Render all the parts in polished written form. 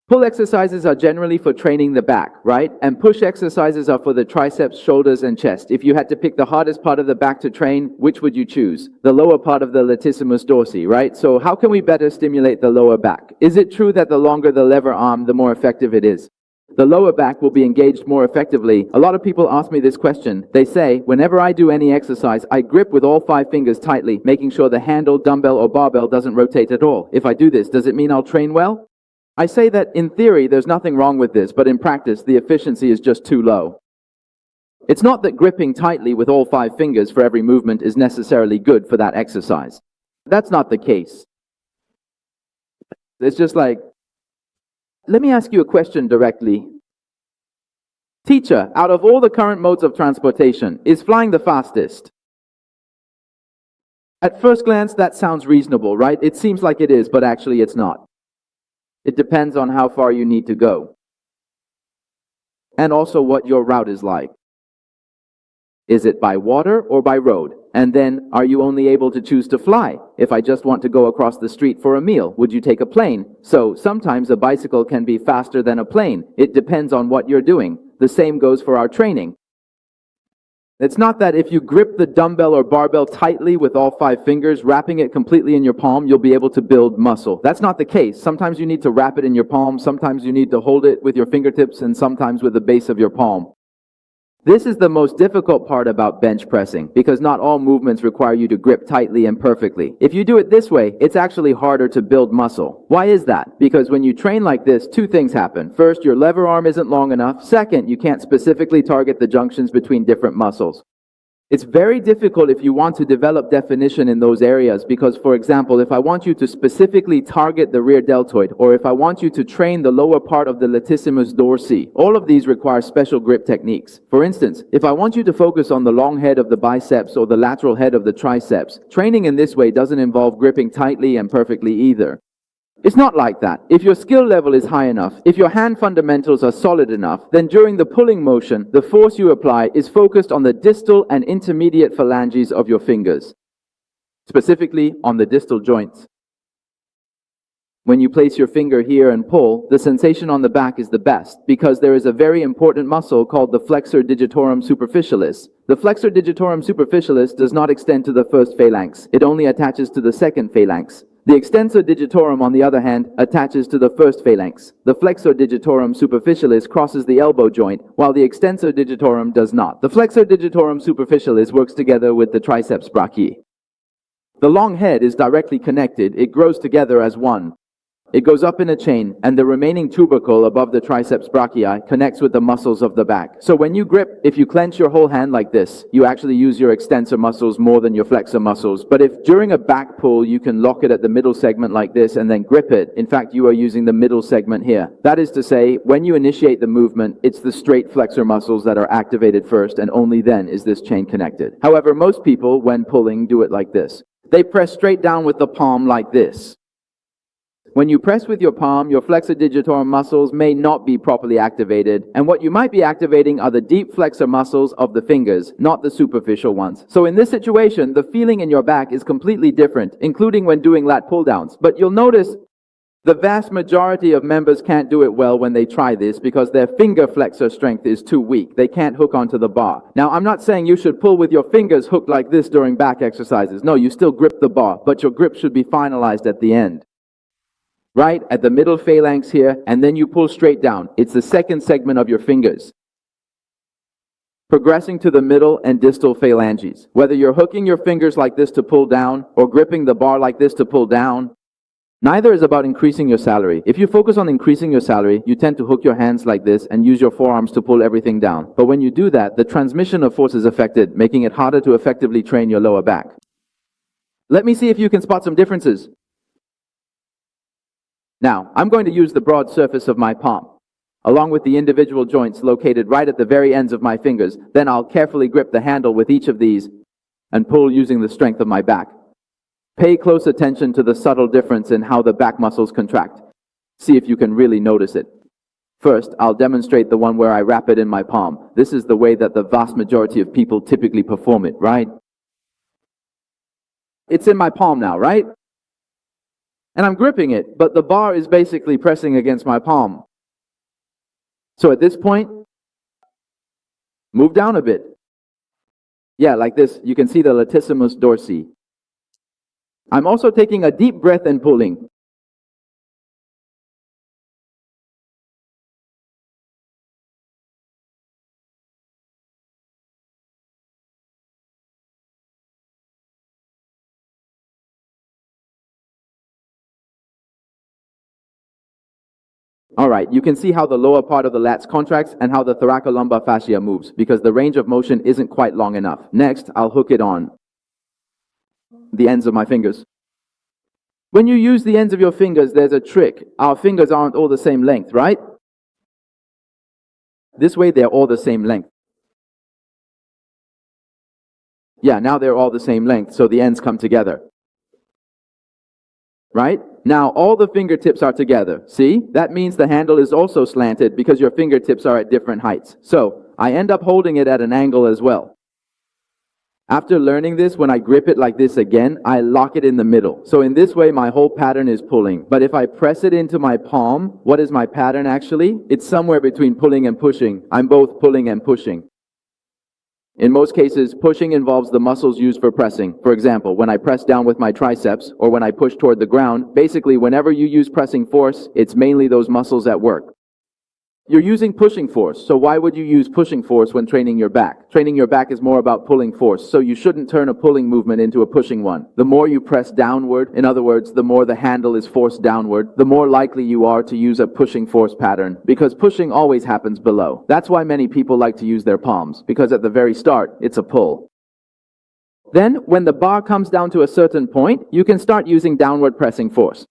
Pull exercises are generally for training the back, right? And push exercises are for the triceps, shoulders, and chest. If you had to pick the hardest part of the back to train, which would you choose? The lower part of the latissimus dorsi, right? So how can we better stimulate the lower back? Is it true that the longer the lever arm, the more effective it is? The lower back will be engaged more effectively. A lot of people ask me this question. They say, whenever I do any exercise, I grip with all 5 fingers tightly, making sure the handle, dumbbell, or barbell doesn't rotate at all. If I do this, does it mean I'll train well? I say that in theory there's nothing wrong with this, but in practice the efficiency is just too low. It's not that gripping tightly with all 5 fingers for every movement is necessarily good for that exercise. That's not the case. It's just like, let me ask you a question directly. Teacher, out of all the current modes of transportation, is flying the fastest? At first glance that sounds reasonable, right? It seems like it is, but actually it's not. It depends on how far you need to go. And also what your route is like. Is it by water or by road? And then, are you only able to choose to fly? If I just want to go across the street for a meal, would you take a plane? So, sometimes a bicycle can be faster than a plane. It depends on what you're doing. The same goes for our training. It's not that if you grip the dumbbell or barbell tightly with all 5 fingers, wrapping it completely in your palm, you'll be able to build muscle. That's not the case. Sometimes you need to wrap it in your palm, sometimes you need to hold it with your fingertips, and sometimes with the base of your palm. This is the most difficult part about bench pressing, because not all movements require you to grip tightly and perfectly. If you do it this way, it's actually harder to build muscle. Why is that? Because when you train like this, 2 things happen. First, your lever arm isn't long enough. Second, you can't specifically target the junctions between different muscles. It's very difficult if you want to develop definition in those areas because, for example, if I want you to specifically target the rear deltoid, or if I want you to train the lower part of the latissimus dorsi, all of these require special grip techniques. For instance, if I want you to focus on the long head of the biceps or the lateral head of the triceps, training in this way doesn't involve gripping tightly and perfectly either. It's not like that. If your skill level is high enough, if your hand fundamentals are solid enough, then during the pulling motion, the force you apply is focused on the distal and intermediate phalanges of your fingers, specifically on the distal joints. When you place your finger here and pull, the sensation on the back is the best because there is a very important muscle called the flexor digitorum superficialis. The flexor digitorum superficialis does not extend to the first phalanx. It only attaches to the second phalanx. The extensor digitorum, on the other hand, attaches to the first phalanx. The flexor digitorum superficialis crosses the elbow joint, while the extensor digitorum does not. The flexor digitorum superficialis works together with the triceps brachii. The long head is directly connected. It grows together as one. It goes up in a chain, and the remaining tubercle above the triceps brachii connects with the muscles of the back. So when you grip, if you clench your whole hand like this, you actually use your extensor muscles more than your flexor muscles. But if during a back pull, you can lock it at the middle segment like this and then grip it, in fact, you are using the middle segment here. That is to say, when you initiate the movement, it's the straight flexor muscles that are activated first, and only then is this chain connected. However, most people, when pulling, do it like this. They press straight down with the palm like this. When you press with your palm, your flexor digitorum muscles may not be properly activated, and what you might be activating are the deep flexor muscles of the fingers, not the superficial ones. So in this situation, the feeling in your back is completely different, including when doing lat pull-downs. But you'll notice the vast majority of members can't do it well when they try this because their finger flexor strength is too weak. They can't hook onto the bar. Now, I'm not saying you should pull with your fingers hooked like this during back exercises. No, you still grip the bar, but your grip should be finalized at the end. Right at the middle phalanx here, and then you pull straight down. It's the second segment of your fingers, progressing to the middle and distal phalanges. Whether you're hooking your fingers like this to pull down or gripping the bar like this to pull down, neither is about increasing your salary. If you focus on increasing your salary, you tend to hook your hands like this and use your forearms to pull everything down. But when you do that, the transmission of force is affected, making it harder to effectively train your lower back. Let me see if you can spot some differences. Now, I'm going to use the broad surface of my palm, along with the individual joints located right at the very ends of my fingers. Then I'll carefully grip the handle with each of these and pull using the strength of my back. Pay close attention to the subtle difference in how the back muscles contract. See if you can really notice it. First, I'll demonstrate the one where I wrap it in my palm. This is the way that the vast majority of people typically perform it, right? It's in my palm now, right? And I'm gripping it, but the bar is basically pressing against my palm. So at this point, move down a bit. Yeah, like this. You can see the latissimus dorsi. I'm also taking a deep breath and pulling. All right, you can see how the lower part of the lats contracts and how the thoracolumbar fascia moves because the range of motion isn't quite long enough. Next, I'll hook it on the ends of my fingers. When you use the ends of your fingers, there's a trick. Our fingers aren't all the same length, right? This way, they're all the same length. Yeah, now they're all the same length, so the ends come together. Right? Now all the fingertips are together. See? That means the handle is also slanted because your fingertips are at different heights. So I end up holding it at an angle as well. After learning this, when I grip it like this again, I lock it in the middle. So in this way, my whole pattern is pulling. But if I press it into my palm, what is my pattern actually? It's somewhere between pulling and pushing. I'm both pulling and pushing. In most cases, pushing involves the muscles used for pressing. For example, when I press down with my triceps or when I push toward the ground, basically whenever you use pressing force, it's mainly those muscles at work. You're using pushing force, so why would you use pushing force when training your back? Training your back is more about pulling force, so you shouldn't turn a pulling movement into a pushing one. The more you press downward, in other words, the more the handle is forced downward, the more likely you are to use a pushing force pattern, because pushing always happens below. That's why many people like to use their palms, because at the very start, it's a pull. Then, when the bar comes down to a certain point, you can start using downward pressing force.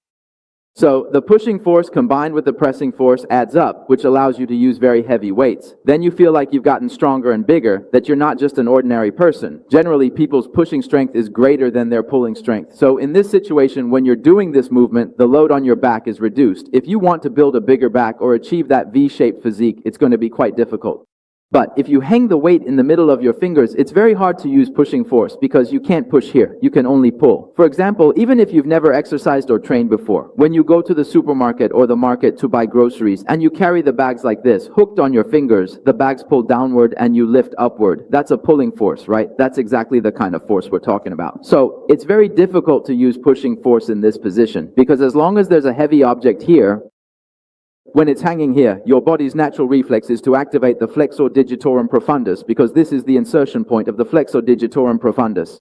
So the pushing force combined with the pressing force adds up, which allows you to use very heavy weights. Then you feel like you've gotten stronger and bigger, that you're not just an ordinary person. Generally, people's pushing strength is greater than their pulling strength. So in this situation, when you're doing this movement, the load on your back is reduced. If you want to build a bigger back or achieve that V-shaped physique, it's going to be quite difficult. But if you hang the weight in the middle of your fingers, it's very hard to use pushing force because you can't push here. You can only pull. For example, even if you've never exercised or trained before, when you go to the supermarket or the market to buy groceries and you carry the bags like this, hooked on your fingers, the bags pull downward and you lift upward. That's a pulling force, right? That's exactly the kind of force we're talking about. So it's very difficult to use pushing force in this position because as long as there's a heavy object here, when it's hanging here, your body's natural reflex is to activate the flexor digitorum profundus because this is the insertion point of the flexor digitorum profundus.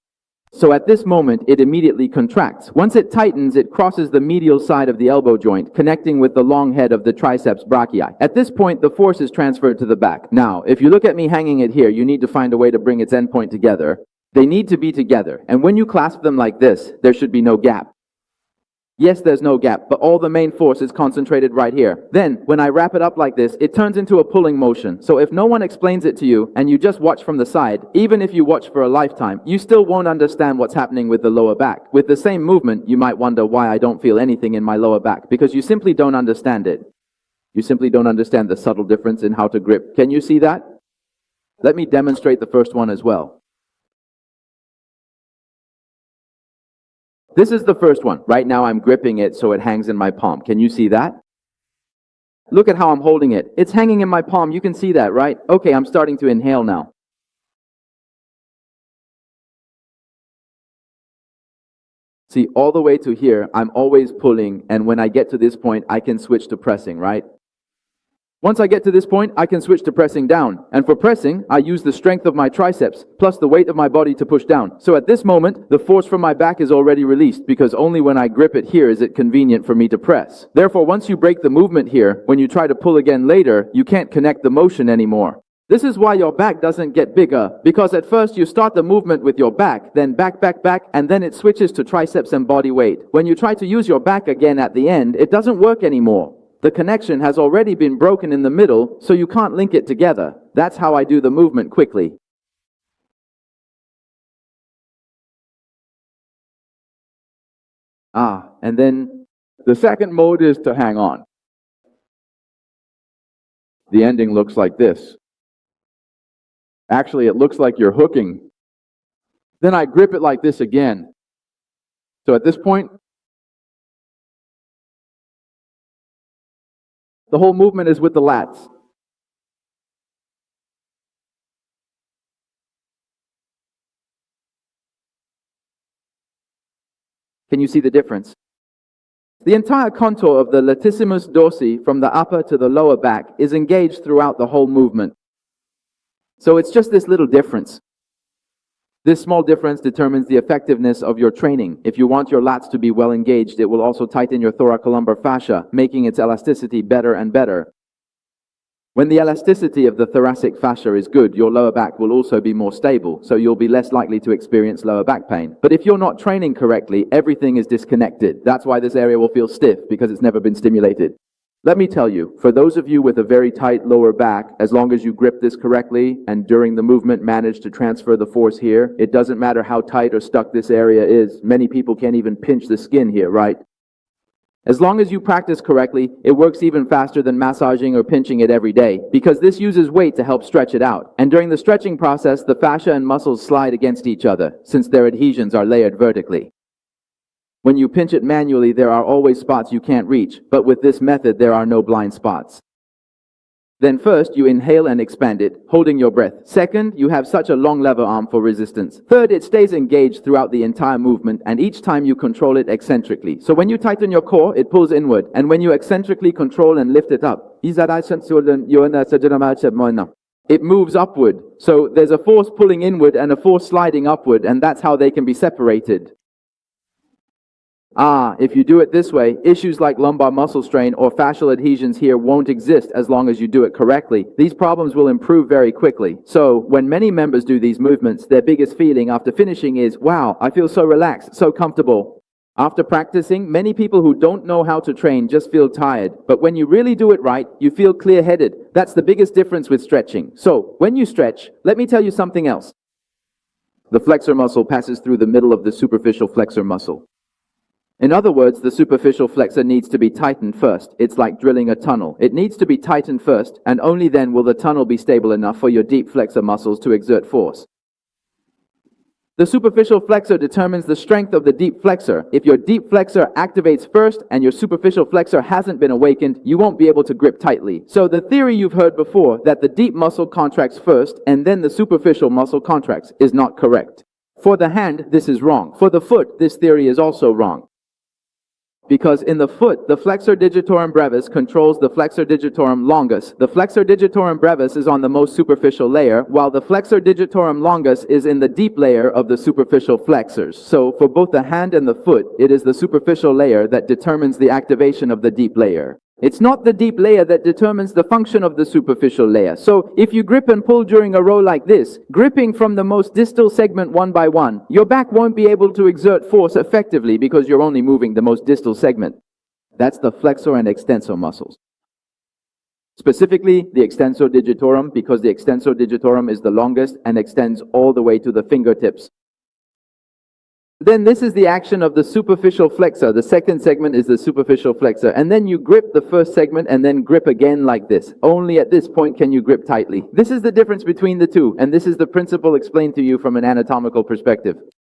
So at this moment, it immediately contracts. Once it tightens, it crosses the medial side of the elbow joint, connecting with the long head of the triceps brachii. At this point, the force is transferred to the back. Now, if you look at me hanging it here, you need to find a way to bring its endpoint together. They need to be together. And when you clasp them like this, there should be no gap. Yes, there's no gap, but all the main force is concentrated right here. Then, when I wrap it up like this, it turns into a pulling motion. So if no one explains it to you, and you just watch from the side, even if you watch for a lifetime, you still won't understand what's happening with the lower back. With the same movement, you might wonder why I don't feel anything in my lower back, because you simply don't understand it. You simply don't understand the subtle difference in how to grip. Can you see that? Let me demonstrate the first one as well. This is the first one. Right now I'm gripping it so it hangs in my palm. Can you see that? Look at how I'm holding it. It's hanging in my palm. You can see that, right? Okay, I'm starting to inhale now. See, all the way to here, I'm always pulling, and when I get to this point, I can switch to pressing, right? Once I get to this point, I can switch to pressing down. And for pressing, I use the strength of my triceps, plus the weight of my body to push down. So at this moment, the force from my back is already released, because only when I grip it here is it convenient for me to press. Therefore, once you break the movement here, when you try to pull again later, you can't connect the motion anymore. This is why your back doesn't get bigger, because at first you start the movement with your back, then back, and then it switches to triceps and body weight. When you try to use your back again at the end, it doesn't work anymore. The connection has already been broken in the middle, so you can't link it together. That's how I do the movement quickly. And then the second mode is to hang on. The ending looks like this. Actually, it looks like you're hooking. Then I grip it like this again. So at this point, The whole movement is with the lats. Can you see the difference? The entire contour of the latissimus dorsi from the upper to the lower back is engaged throughout the whole movement. So it's just this little difference. This small difference determines the effectiveness of your training. If you want your lats to be well engaged, it will also tighten your thoracolumbar fascia, making its elasticity better and better. When the elasticity of the thoracic fascia is good, your lower back will also be more stable, so you'll be less likely to experience lower back pain. But if you're not training correctly, everything is disconnected. That's why this area will feel stiff, because it's never been stimulated. Let me tell you, for those of you with a very tight lower back, as long as you grip this correctly and during the movement manage to transfer the force here, it doesn't matter how tight or stuck this area is. Many people can't even pinch the skin here, right? As long as you practice correctly, it works even faster than massaging or pinching it every day, because this uses weight to help stretch it out. And during the stretching process, the fascia and muscles slide against each other, since their adhesions are layered vertically. When you pinch it manually, there are always spots you can't reach, but with this method, there are no blind spots. Then first, you inhale and expand it, holding your breath. Second, you have such a long lever arm for resistance. Third, it stays engaged throughout the entire movement, and each time you control it eccentrically. So when you tighten your core, it pulls inward, and when you eccentrically control and lift it up, it moves upward. So there's a force pulling inward and a force sliding upward, and that's how they can be separated. If you do it this way, issues like lumbar muscle strain or fascial adhesions here won't exist as long as you do it correctly. These problems will improve very quickly. So, when many members do these movements, their biggest feeling after finishing is, wow, I feel so relaxed, so comfortable. After practicing, many people who don't know how to train just feel tired. But when you really do it right, you feel clear-headed. That's the biggest difference with stretching. So, when you stretch, let me tell you something else. The flexor muscle passes through the middle of the superficial flexor muscle. In other words, the superficial flexor needs to be tightened first. It's like drilling a tunnel. It needs to be tightened first, and only then will the tunnel be stable enough for your deep flexor muscles to exert force. The superficial flexor determines the strength of the deep flexor. If your deep flexor activates first and your superficial flexor hasn't been awakened, you won't be able to grip tightly. So the theory you've heard before, that the deep muscle contracts first and then the superficial muscle contracts, is not correct. For the hand, this is wrong. For the foot, this theory is also wrong. Because in the foot, the flexor digitorum brevis controls the flexor digitorum longus. The flexor digitorum brevis is on the most superficial layer, while the flexor digitorum longus is in the deep layer of the superficial flexors. So, for both the hand and the foot, it is the superficial layer that determines the activation of the deep layer. It's not the deep layer that determines the function of the superficial layer. So, if you grip and pull during a row like this, gripping from the most distal segment one by one, your back won't be able to exert force effectively because you're only moving the most distal segment. That's the flexor and extensor muscles. Specifically, the extensor digitorum, because the extensor digitorum is the longest and extends all the way to the fingertips. Then this is the action of the superficial flexor. The second segment is the superficial flexor. And then you grip the first segment and then grip again like this. Only at this point can you grip tightly. This is the difference between the two, and this is the principle explained to you from an anatomical perspective.